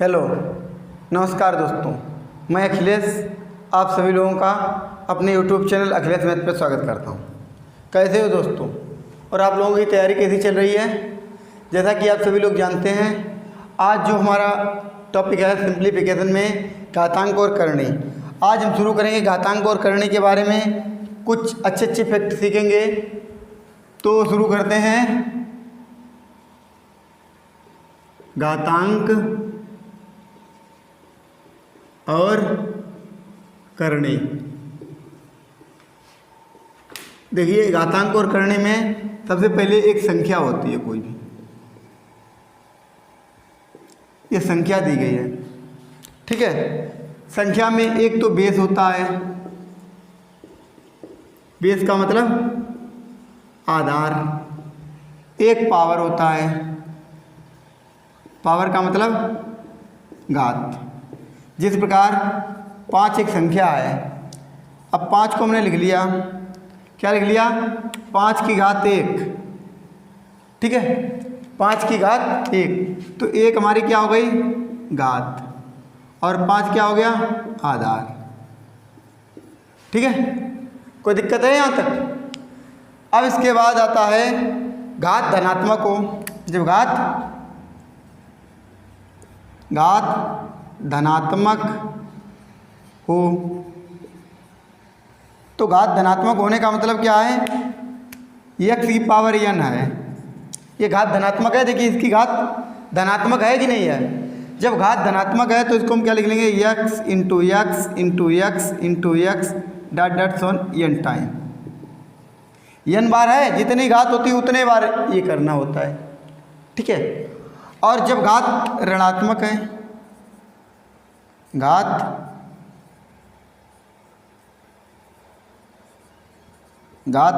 Hello, नमस्कार दोस्तों। मैं अखिलेश आप सभी लोगों का अपने यूट्यूब चैनल अखिलेश मैथ पर स्वागत करता हूं। कैसे हो दोस्तों? और आप लोगों की तैयारी कैसी चल रही है? जैसा कि आप सभी लोग जानते हैं, आज जो हमारा टॉपिक है सिंप्लीफिकेशन में घातांक और करणी। आज हम शुरू करेंगे घातांक और करणी के बारे में, कुछ अच्छे अच्छे फैक्ट सीखेंगे। तो शुरू करते हैं। घातांक और करणी। देखिए, घातांक और करणी में सबसे पहले एक संख्या होती है कोई भी। ये संख्या दी गई है, ठीक है। संख्या में एक तो बेस होता है। बेस का मतलब आधार। एक पावर होता है। पावर का मतलब घात। जिस प्रकार 5 एक संख्या है। अब 5 को हमने लिख लिया, क्या लिख लिया? 5 की घात 1, ठीक है। 5 की घात 1, तो 1 हमारी क्या हो गई? घात। और 5 क्या हो गया? आधार, ठीक है। कोई दिक्कत है यहाँ तक? अब इसके बाद आता है घात धनात्मक हो। जब घात धनात्मक हो, तो घात धनात्मक होने का मतलब क्या है? x की पावर n है। ये घात धनात्मक है। देखिए, इसकी घात धनात्मक है कि नहीं है? जब घात धनात्मक है तो इसको हम क्या लिख लेंगे? x into x into x into x dot dot so on n time. n बार है, जितनी घात होती है उतने बार ये करना होता है, ठीक है। और जब घात ऋणात्मक है, घात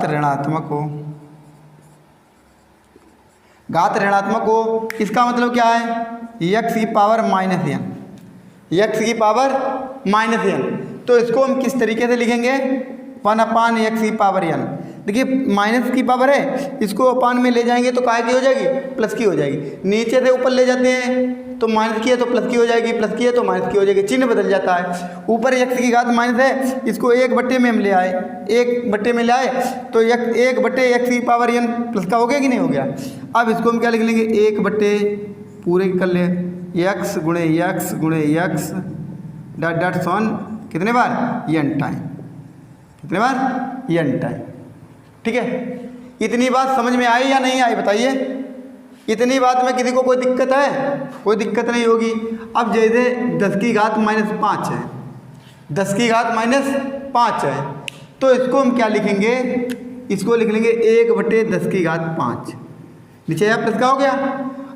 ऋणात्मक हो, घात ऋणात्मक हो, इसका मतलब क्या है? x की पावर माइनस n, x की पावर माइनस n। तो इसको हम किस तरीके से लिखेंगे? 1/x की पावर n। देखिए, माइनस की पावर है, इसको अपान में ले जाएंगे तो काय की हो जाएगी? प्लस की हो जाएगी। नीचे से ऊपर ले जाते हैं तो माइनस की है तो प्लस की हो जाएगी, प्लस की है तो माइनस की हो जाएगी। चिन्ह बदल जाता है। ऊपर x की घात माइनस है, इसको 1/में हम ले आए, 1/में ले आए तो 1/x की पावर n प्लस का हो गया कि नहीं हो गया? अब इसको हम क्या लिख लेंगे? 1/, पूरे कर ले, x गुणे x गुणे x डॉट डॉट सोन कितने बार? n time. कितने बार? n टाइम, ठीक है। इतनी बात समझ में आई या नहीं आई बताइए? इतनी बात में किसी को कोई दिक्कत है? कोई दिक्कत नहीं होगी। अब जैसे 10 की घात माइनस 5 है, 10 की घात माइनस 5 है, तो इसको हम क्या लिखेंगे? इसको लिख लेंगे 1/10 की घात 5। नीचे या प्लस का हो गया।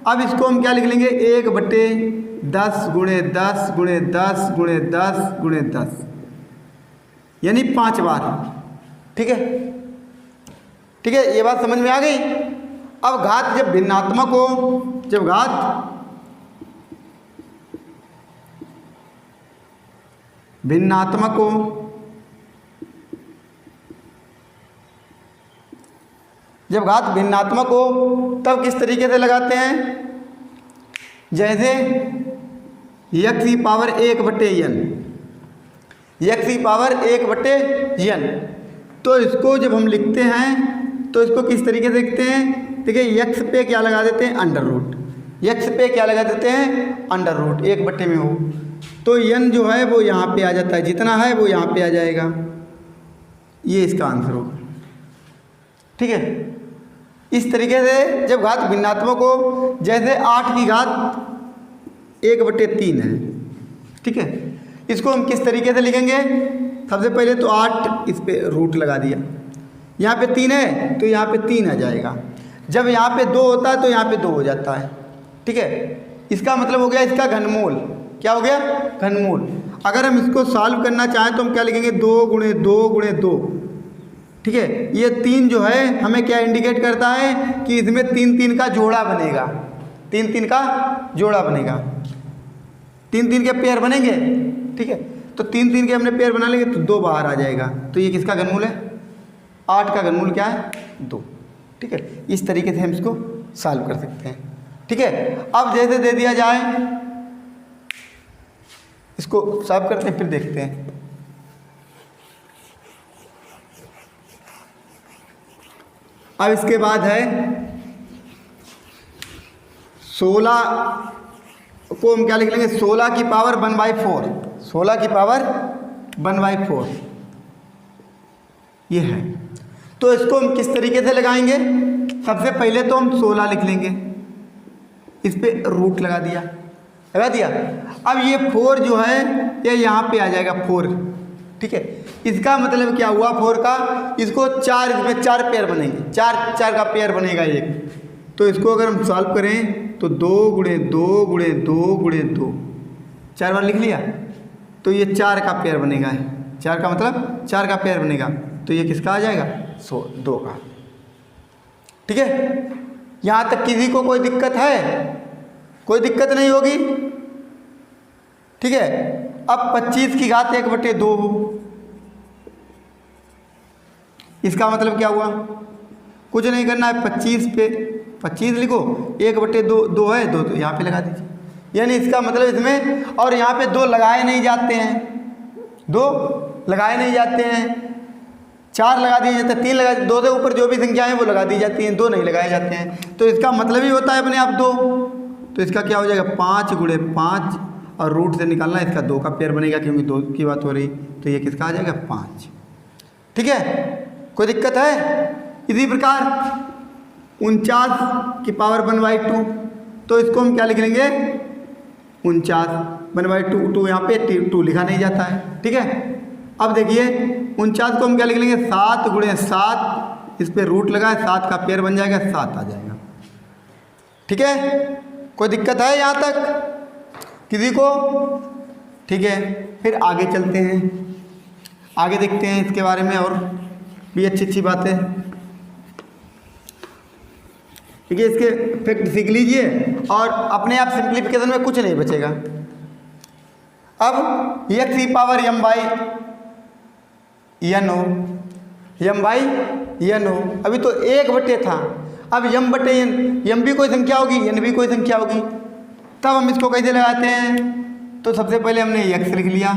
अब इसको हम क्या लिख लेंगे? 1/10 गुणे 10 गुणे 10 गुणे 10 गुणे 10, यानी 5 बार, ठीक है। ठीक है, ये बात समझ में आ गई। अब घात जब भिन्नात्मक हो, जब घात भिन्नात्मक हो, जब घात भिन्नात्मक हो तब किस तरीके से लगाते हैं? जैसे x की पावर 1/n, x की पावर 1/n। तो इसको जब हम लिखते हैं तो इसको किस तरीके से लिखते हैं? देखिए, x पे क्या लगा देते हैं? Under root. x पे क्या लगा देते हैं? Under root. 1/में हो तो n जो है वो यहाँ पे आ जाता है, जितना है वो यहाँ पे आ जाएगा। ये इसका आंसर होगा, ठीक है। इस तरीके से जब घात भिन्नात्मक हो, जैसे 8 की घात 1/3 है, ठीक है। इसको हम किस तरीके से लिखेंगे? सबसे पहले तो 8 इस पे रूट लगा दिया, यहाँ पे 3 है तो यहाँ पे 3 आ जाएगा। जब यहाँ पे 2 होता है तो यहाँ पे 2 हो जाता है, ठीक है। इसका मतलब हो गया इसका घनमूल। क्या हो गया? घनमूल। अगर हम इसको सॉल्व करना चाहें तो हम क्या लिखेंगे? 2 गुणे 2 गुणे 2, ठीक है। ये 3 जो है हमें क्या इंडिकेट करता है? कि इसमें 3 का जोड़ा बनेगा, 3 का जोड़ा बनेगा, 3 के पेयर बनेंगे, ठीक है। तो 3 के हमने पेयर बना लेंगे तो 2 बाहर आ जाएगा। तो ये किसका घनमूल है? 8 का घनमूल क्या है? 2, ठीक है। इस तरीके से हम इसको सॉल्व कर सकते हैं, ठीक है। अब जैसे दे दिया जाए इसको सॉल्व करते हैं फिर देखते हैं। अब इसके बाद है 16 को हम क्या लिख लेंगे, 16 की पावर 1/4, 16 की पावर 1/4 ये है। तो इसको हम किस तरीके से लगाएंगे, सबसे पहले तो हम 16 लिख लेंगे, इस पे रूट लगा दिया। अब ये 4 जो है ये यहाँ पे आ जाएगा 4, ठीक है। इसका मतलब क्या हुआ 4 का, इसको 4, इसमें 4 पेयर बनेंगे, 4 का पेयर बनेगा एक। तो इसको अगर हम सॉल्व करें तो 2 × 2 × 2 × 2, 4 बार लिख लिया, तो ये 4 का पेयर बनेगा। 4 का मतलब 4 का पेयर बनेगा, तो ये किसका आ जाएगा, 2 का। ठीक है, यहाँ तक किसी को कोई दिक्कत है? कोई दिक्कत नहीं होगी, ठीक है। अब 25 की घात 1/2, इसका मतलब क्या हुआ, कुछ नहीं करना है, 25 पे 25 लिखो, 1/2 है, 2 तो यहाँ पे लगा दीजिए। यानी इसका मतलब इसमें, और यहाँ पे 2 लगाए नहीं जाते हैं, 2 लगाए नहीं जाते हैं, 4 लगा दिए जाते हैं, 3 लगा, 2 से ऊपर जो भी संख्या है वो लगा दी जाती हैं, 2 नहीं लगाए जाते हैं। तो इसका मतलब ही होता है अपने आप 2। तो इसका क्या हो जाएगा, 5 × 5, और रूट से निकालना इसका 2 का पेयर बनेगा, क्योंकि 2 की बात हो रही, तो ये किसका आ जाएगा, 5। ठीक है, कोई दिक्कत है? इसी प्रकार 49 की पावर 1/2, तो इसको हम क्या लिख लेंगे, 49 1/2, 2 यहाँ पे 2 लिखा नहीं जाता है। ठीक है, अब देखिए 49 को हम क्या लिख लेंगे, 7 × 7, इस पर रूट लगा है, 7 का पेयर बन जाएगा, 7 आ जाएगा। ठीक है, कोई दिक्कत है यहाँ तक किसी को? ठीक है, फिर आगे चलते हैं, आगे देखते हैं इसके बारे में और भी अच्छी बातें। ठीक है, इसके फैक्ट सीख लीजिए और अपने आप सिंप्लीफिकेशन में कुछ नहीं बचेगा। अब x की पावर m/n हो, m/n हो, अभी तो 1/, था, अब m/n, m भी कोई संख्या होगी, n भी कोई संख्या होगी, तब हम इसको कैसे लगाते हैं? तो सबसे पहले हमने x लिख लिया,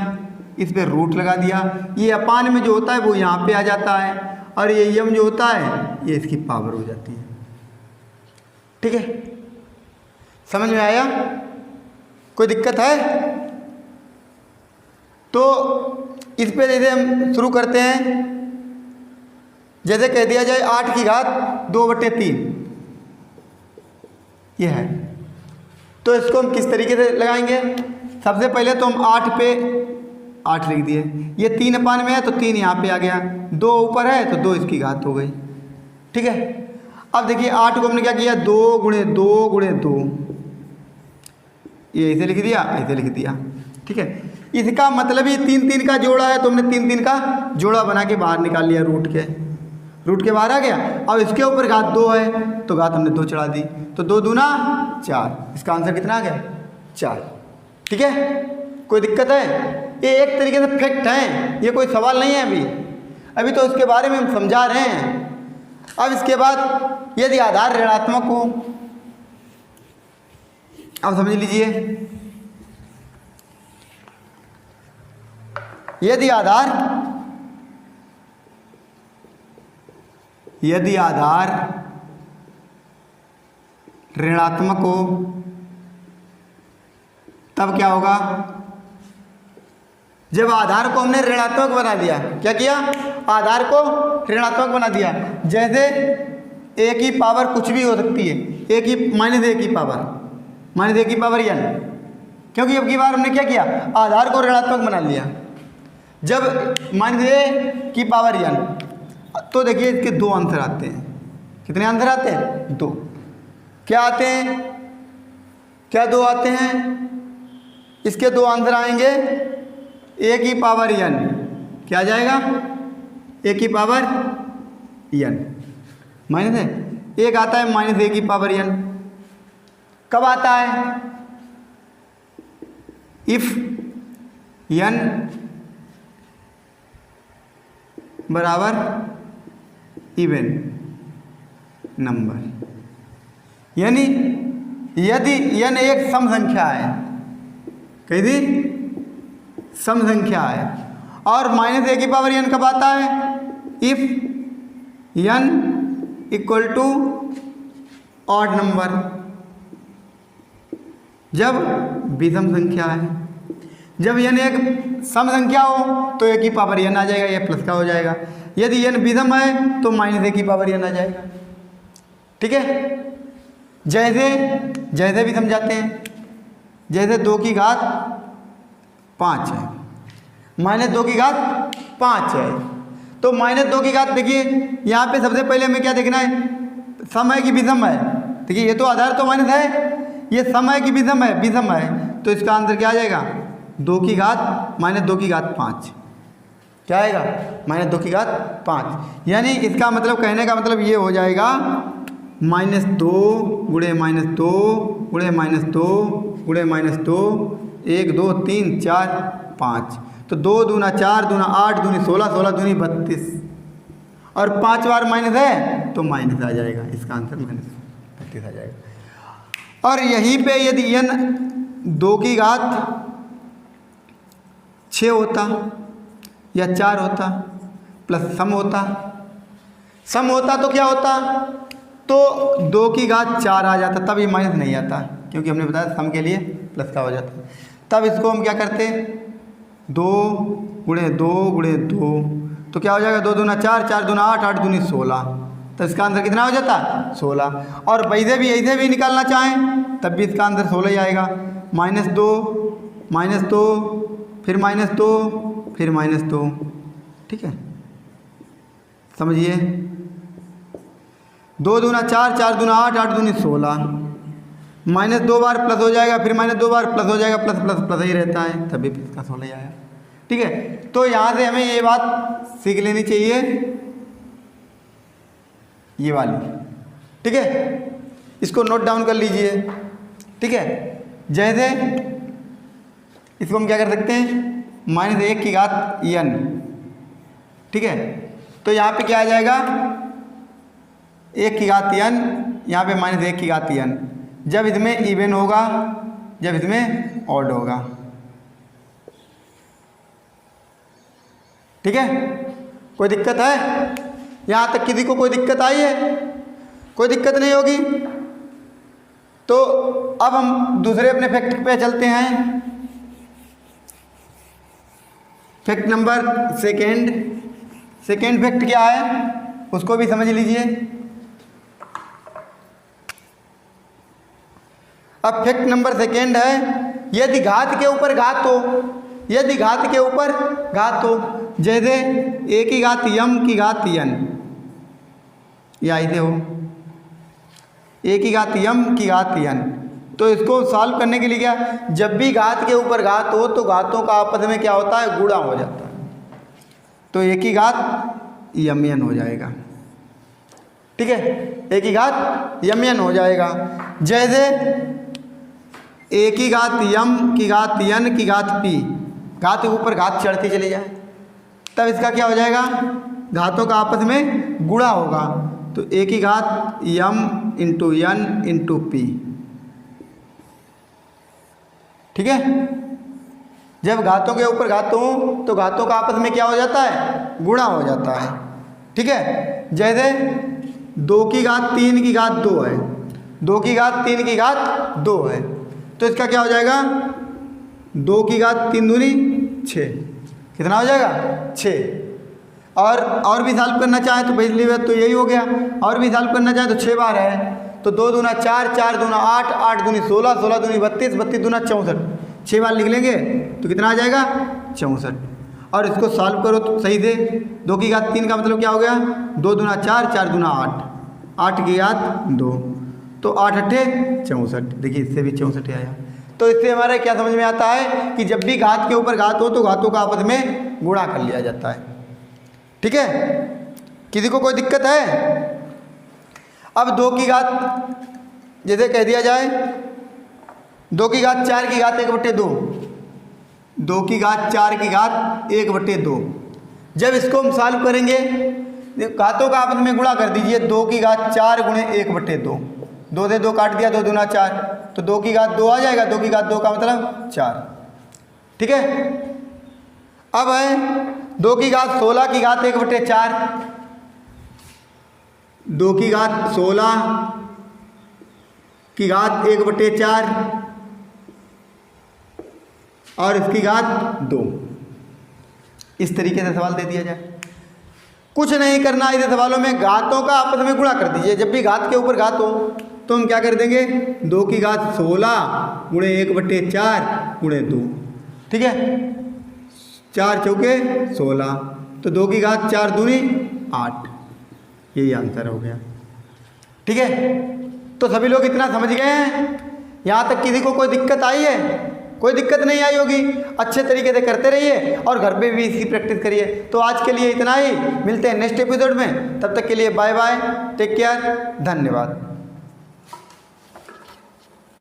इस पर रूट लगा दिया, ये अपान में जो होता है वो यहाँ पे आ जाता है, और ये m जो होता है ये इसकी पावर हो जाती है। ठीक है, समझ में आया? कोई दिक्कत है? तो इस पे जैसे हम शुरू करते हैं, जैसे कह दिया जाए 8 की घात 2/3 ये है, तो इसको हम किस तरीके से लगाएंगे? सबसे पहले तो हम 8 पे 8 लिख दिए, ये 3 अपान में है तो 3 यहाँ पे आ गया, 2 ऊपर है तो 2 इसकी घात हो गई। ठीक है, अब देखिए 8 को हमने क्या किया, 2 × 2 × 2, ये ऐसे लिख दिया, ऐसे लिख दिया। ठीक है, इसका मतलब ही 3 का जोड़ा है, तो हमने 3 का जोड़ा बना के बाहर निकाल लिया, रूट के बाहर आ गया। अब इसके ऊपर घात 2 है तो घात हमने 2 चढ़ा दी, तो 2 दूना 4, इसका आंसर कितना आ गया, 4। ठीक है, कोई दिक्कत है? ये एक तरीके से फैक्ट है, ये कोई सवाल नहीं है अभी तो इसके बारे में हम समझा रहे हैं। अब इसके बाद यदि आधार ऋणात्मक हो, अब समझ लीजिए, यदि आधार ऋणात्मक हो तब क्या होगा? जब आधार को हमने ऋणात्मक बना दिया, क्या किया, आधार को ऋणात्मक बना दिया। जैसे a की पावर कुछ भी हो सकती है, a की -a की पावर n, क्योंकि अब की बार हमने क्या किया, आधार को ऋणात्मक बना लिया। जब -a की पावर n, तो देखिए इसके 2 आंसर आते हैं। कितने आंसर आते हैं? 2। क्या आते हैं? क्या 2 आते हैं? इसके 2 आंसर आएंगे, a की पावर n, क्या आ जाएगा, a की पावर n माइनस है, एक आता है -a की पावर n। कब आता है? इफ n बराबर इवन नंबर, यानी यदि n एक सम संख्या है, कही थी सम संख्या है। और माइनस ए की पावर n कब आता है? If n equal to odd number, जब विषम संख्या है। जब n एक सम संख्या हो तो a की पावर n आ जाएगा, ये प्लस का हो जाएगा। यदि n विषम है तो माइनस a की पावर n आ जाएगा। ठीक है, जैसे जैसे भी समझाते हैं, जैसे 2 की घात 5 है, माइनस 2 की घात 5 है, तो माइनस 2 की घात देखिए यहाँ पे सबसे पहले हमें क्या देखना है, सम है कि विषम है। देखिए ये तो आधार तो माइनस है, ये सम है कि विषम है? विषम है, तो इसका आंसर क्या आ जाएगा? 2 की घात माइनस 2 की घात 5। क्या आएगा? माइनस 2 की घात 5। यानी इसका मतलब, कहने का मतलब ये हो जाएगा माइनस 2 गुणे माइनस 2 गुणे माइनस 2 गुणे माइनस 2, 1 2 3 4 5। तो 2 दूना 4 दूना 8 दूनी 16, 16 दूनी 32, और 5 बार माइनस है तो माइनस आ जाएगा। इसका आंसर माइनस 32 आ जाएगा। और यहीं पे यदि n 2 की घात 6 होता या 4 होता प्लस सम होता तो क्या होता? तो 2 की घात 4 आ जाता, तब ये माइनस नहीं आता, क्योंकि हमने बताया सम के लिए प्लस का हो जाता। तब इसको हम क्या करते? 2 गुणे 2 गुणे 2, तो क्या हो जाएगा? 2 दूना 4, 4 दूना 8, 8 दूनी 16। तो इसका आंसर कितना हो जाता? 16। और वैसे भी निकालना चाहें तब भी इसका आंसर 16 ही आएगा। माइनस 2 फिर माइनस 2 फिर माइनस 2। ठीक है, समझिए। 2 दूना 4, 4 दूना 8, 8 दूनी 16। माइनस 2 बार प्लस हो जाएगा, फिर माइनस 2 बार प्लस हो जाएगा, प्लस प्लस प्लस ही रहता है, तभी इसका 16 ही आया। ठीक है, तो यहाँ से हमें ये बात सीख लेनी चाहिए, ये वाली। ठीक है, इसको नोट डाउन कर लीजिए। ठीक है, जैसे इसको हम क्या कर सकते हैं? माइनस 1 की घात n। ठीक है, तो यहाँ पे क्या आ जाएगा? 1 की घात n, यहाँ पे माइनस 1 की घात n। जब इसमें इवन होगा, जब इसमें ऑड होगा। ठीक है, कोई दिक्कत है? यहाँ तक किसी को कोई दिक्कत आई है? कोई दिक्कत नहीं होगी। तो अब हम दूसरे अपने फैक्ट पे चलते हैं। फैक्ट नंबर सेकेंड फैक्ट क्या है उसको भी समझ लीजिए। अब फैक्ट नंबर सेकेंड है, यदि घात के ऊपर घात हो, यदि घात के ऊपर घात हो, जैसे a की घात m की घात n, या ऐसे हो a की घात m की घात n, तो इसको सॉल्व करने के लिए क्या, जब भी घात के ऊपर घात हो तो घातों का आपस में क्या होता है? गुणा हो जाता है। तो a की घात mn हो जाएगा। ठीक है, a की घात mn हो जाएगा। जैसे a की घात m की घात n की घात p, घात के ऊपर घात चढ़ती चली जाए, तब इसका क्या हो जाएगा? घातों का आपस में गुणा होगा। तो a की घात m into n into p। ठीक है, जब घातों के ऊपर घात हो तो घातों का आपस में क्या हो जाता है? गुणा हो जाता है। ठीक है, जैसे 2 की घात 3 की घात 2 है, 2 की घात 3 की घात 2 है, तो इसका क्या हो जाएगा? 2 की घात 3 दूनी 6। कितना हो जाएगा? 6। और भी सॉल्व करना चाहे तो पहली बात तो यही हो गया। और भी सॉल्व करना चाहे तो 6 बार है, तो 2 दूना 4, 4 दूना 8, 8 दूनी 16, 16 दूनी 32, 32 दूना 64। 6 बार लिख लेंगे तो कितना आ जाएगा? 64। और इसको सॉल्व करो तो सही से। 2 की घात 3 का मतलब क्या हो गया? 2 दूना 4, 4 दूना 8, 8 की घात 2, तो 8 अट्ठे 64। देखिए इससे भी 64 आया। तो इससे हमारा क्या समझ में आता है कि जब भी घात के ऊपर घात हो तो घातों का आपस में गुणा कर लिया जाता है। ठीक है, किसी को कोई दिक्कत है? अब 2 की घात जैसे कह दिया जाए 2 की घात 4 की घात 1/2, 2 की घात 4 की घात 1/2। जब इसको हम सॉल्व करेंगे, घातों का आपस में गुणा कर दीजिए। 2 की घात 4 गुणे 1/2, 2 से 2 काट दिया, 2 दूना 4, तो 2 की घात 2 आ जाएगा। 2 की घात 2 का मतलब 4। ठीक है, अब है 2 की घात 16 की घात 1/4, 2 की घात 16 की घात 1/4 और इसकी घात 2। इस तरीके से सवाल दे दिया जाए। कुछ नहीं करना इस सवालों में, घातों का आपस में गुणा कर दीजिए। जब भी घात के ऊपर घात हो तो हम क्या कर देंगे, 2 की घात 16 गुणे 1/4 गुणे 2, ठीक है, 4 चौके 16, तो 2 की घात 4 दूनी 8, यही आंसर हो गया। ठीक है, तो सभी लोग इतना समझ गए हैं? यहाँ तक किसी को कोई दिक्कत आई है? कोई दिक्कत नहीं आई होगी। अच्छे तरीके से करते रहिए और घर पे भी इसकी प्रैक्टिस करिए। तो आज के लिए इतना ही, मिलते हैं नेक्स्ट एपिसोड में। तब तक के लिए बाय बाय, टेक केयर, धन्यवाद।